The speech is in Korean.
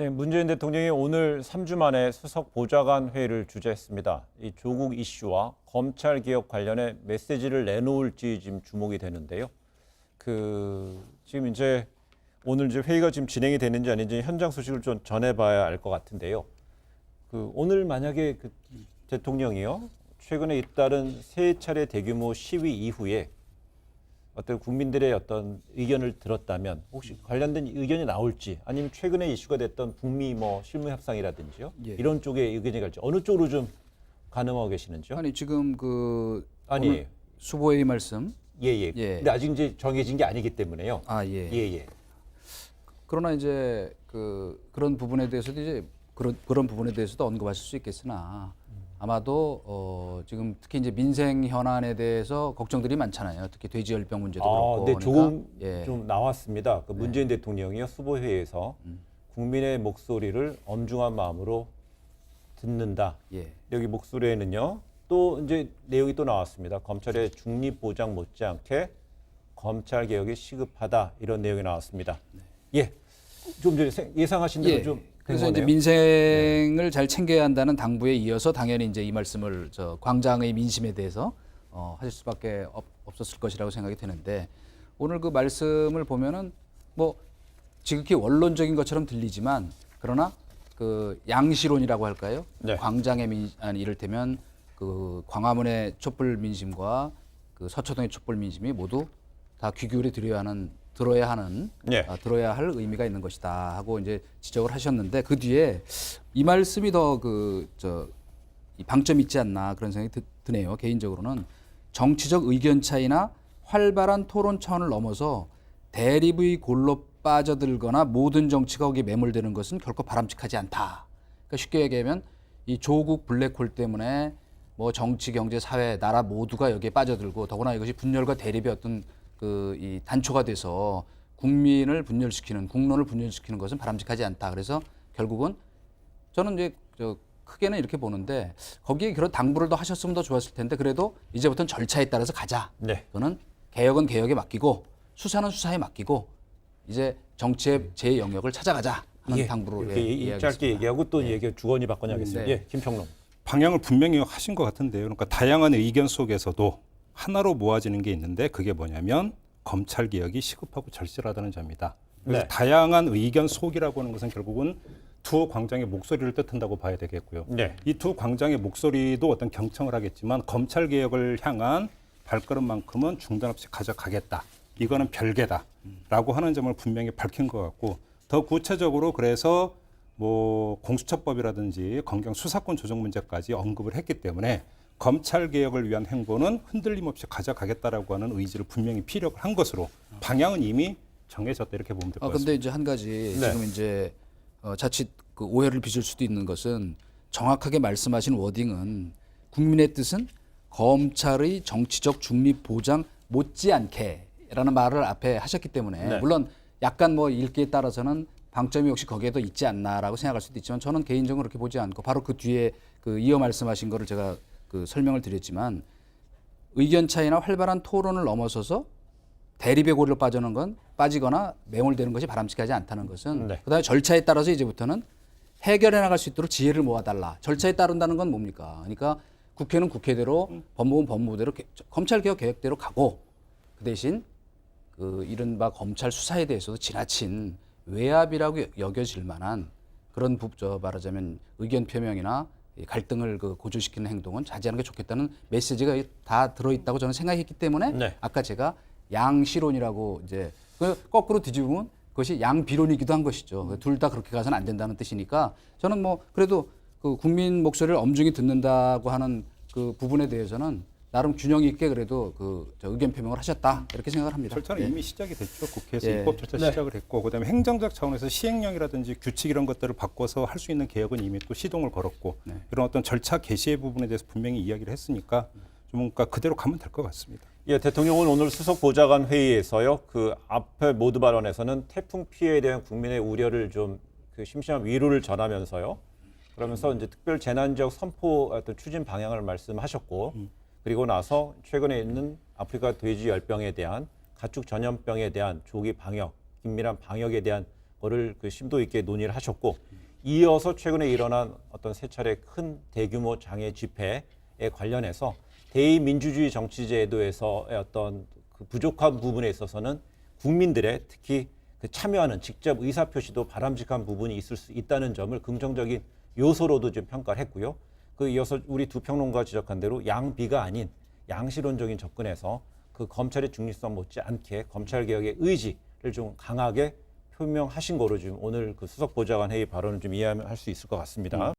네, 문재인 대통령이 오늘 3주 만에 수석 보좌관 회의를 주재했습니다. 이 조국 이슈와 검찰 개혁 관련해 메시지를 내놓을지 지금 주목이 되는데요. 지금 이제 오늘 이제 회의가 지금 진행이 되는지 아닌지 현장 소식을 좀 전해봐야 알 것 같은데요. 오늘 만약에 대통령이요 최근에 잇따른 세 차례 대규모 시위 이후에 어떤 국민들의 어떤 의견을 들었다면 혹시 관련된 의견이 나올지 아니면 최근에 이슈가 됐던 북미 실무 협상이라든지요 이런 쪽에 의견이 갈지 어느 쪽으로 좀 가늠하고 계시는지요? 아니 지금 아니 오늘 수보의 말씀. 예. 근데 아직 이제 정해진 게 아니기 때문에요. 예. 그러나 이제 그런 부분에 대해서도 이제 그런 부분에 대해서도 언급하실 수 있겠으나 아마도 지금 특히 이제 민생 현안에 대해서 걱정들이 많잖아요. 특히 돼지열병 문제도 그렇고. 네, 조금 예. 좀 나왔습니다. 문재인 대통령이요 수보회의에서 국민의 목소리를 엄중한 마음으로 듣는다. 예. 여기 목소리에는요 또 이제 내용이 또 나왔습니다. 검찰의 중립 보장 못지않게 검찰 개혁이 시급하다 이런 내용이 나왔습니다. 예, 좀 예상하신 대로 좀. 그래서 이제 민생을 잘 챙겨야 한다는 당부에 이어서 당연히 이제 이 말씀을 광장의 민심에 대해서 하실 수밖에 없었을 것이라고 생각이 되는데 오늘 그 말씀을 보면은 지극히 원론적인 것처럼 들리지만 그러나 양시론이라고 할까요? 네. 광장의 이를테면 광화문의 촛불 민심과 서초동의 촛불 민심이 모두 다 귀 기울여 들어야 할 의미가 있는 것이다 하고 이제 지적을 하셨는데 그 뒤에 이 말씀이 더 이 방점이 있지 않나 그런 생각이 드네요. 개인적으로는 정치적 의견 차이나 활발한 토론 차원을 넘어서 대립의 골로 빠져들거나 모든 정치가 거기에 매몰되는 것은 결코 바람직하지 않다. 그러니까 쉽게 얘기하면 이 조국 블랙홀 때문에 정치, 경제, 사회, 나라 모두가 여기에 빠져들고 더구나 이것이 분열과 대립의 어떤 이 단초가 돼서 국민을 분열시키는 국론을 분열시키는 것은 바람직하지 않다. 그래서 결국은 저는 이제 크게는 이렇게 보는데 거기에 그런 당부를 더 하셨으면 더 좋았을 텐데 그래도 이제부터는 절차에 따라서 가자. 네. 그거는 개혁은 개혁에 맡기고 수사는 수사에 맡기고 이제 정치의 제 영역을 찾아가자 하는 당부로 이렇게 짧게 얘기하고 또 얘기 주거니 받거니 하겠습니다. 네. 예, 김평론. 방향을 분명히 하신 것 같은데요. 그러니까 다양한 의견 속에서도 하나로 모아지는 게 있는데 그게 뭐냐면 검찰 개혁이 시급하고 절실하다는 점이다. 그래서 네. 다양한 의견 속이라고 하는 것은 결국은 두 광장의 목소리를 뜻한다고 봐야 되겠고요. 네. 이 두 광장의 목소리도 어떤 경청을 하겠지만 검찰 개혁을 향한 발걸음만큼은 중단 없이 가져가겠다. 이거는 별개다라고 하는 점을 분명히 밝힌 것 같고 더 구체적으로 그래서 공수처법이라든지 검경 수사권 조정 문제까지 언급을 했기 때문에 검찰 개혁을 위한 행보는 흔들림 없이 가져가겠다라고 하는 의지를 분명히 피력을 한 것으로 방향은 이미 정해졌다 이렇게 보면 될 것 같습니다. 근데 이제 한 가지 지금 이제 자칫 오해를 빚을 수도 있는 것은 정확하게 말씀하신 워딩은 국민의 뜻은 검찰의 정치적 중립 보장 못지않게라는 말을 앞에 하셨기 때문에 물론 약간 읽기에 따라서는 방점이 혹시 거기에도 있지 않나라고 생각할 수도 있지만 저는 개인적으로 그렇게 보지 않고 바로 그 뒤에 이어 말씀하신 거를 제가 설명을 드렸지만 의견 차이나 활발한 토론을 넘어서서 대립의 고리로 빠지거나 매몰되는 것이 바람직하지 않다는 것은 그다음에 절차에 따라서 이제부터는 해결해 나갈 수 있도록 지혜를 모아달라. 절차에 따른다는 건 뭡니까? 그러니까 국회는 국회대로 법무부는 법무부대로 검찰개혁 계획대로 가고 그 대신 이른바 검찰 수사에 대해서도 지나친 외압이라고 여겨질 만한 그런 말하자면 의견 표명이나 갈등을 고조시키는 행동은 자제하는 게 좋겠다는 메시지가 다 들어있다고 저는 생각했기 때문에 아까 제가 양시론이라고 이제 거꾸로 뒤집으면 그것이 양비론이기도 한 것이죠. 둘 다 그렇게 가서는 안 된다는 뜻이니까 저는 그래도 국민 목소리를 엄중히 듣는다고 하는 그 부분에 대해서는 나름 균형 있게 그래도 의견 표명을 하셨다 이렇게 생각을 합니다. 절차는 이미 시작이 됐죠. 국회에서 입법 절차 시작을 했고 그다음에 행정적 차원에서 시행령이라든지 규칙 이런 것들을 바꿔서 할 수 있는 개혁은 이미 또 시동을 걸었고 이런 어떤 절차 개시의 부분에 대해서 분명히 이야기를 했으니까 좀 그대로 가면 될 것 같습니다. 예, 대통령은 오늘 수석 보좌관 회의에서요. 앞에 모두 발언에서는 태풍 피해에 대한 국민의 우려를 좀 심심한 위로를 전하면서요. 그러면서 이제 특별 재난 지역 선포 어떤 추진 방향을 말씀하셨고 그리고 나서 최근에 있는 아프리카 돼지 열병에 대한 가축 전염병에 대한 조기 방역, 긴밀한 방역에 대한 거를 그 심도 있게 논의를 하셨고 이어서 최근에 일어난 어떤 세 차례 큰 대규모 장애 집회에 관련해서 대의민주주의 정치제도에서의 어떤 그 부족한 부분에 있어서는 국민들의 특히 그 참여하는 직접 의사표시도 바람직한 부분이 있을 수 있다는 점을 긍정적인 요소로도 좀 평가를 했고요. 그 이어서 우리 두 평론가 지적한 대로 양비가 아닌 양실론적인 접근에서 그 검찰의 중립성 못지않게 검찰개혁의 의지를 좀 강하게 표명하신 거로 지금 오늘 그 수석보좌관 회의 발언을 좀 이해할 수 있을 것 같습니다.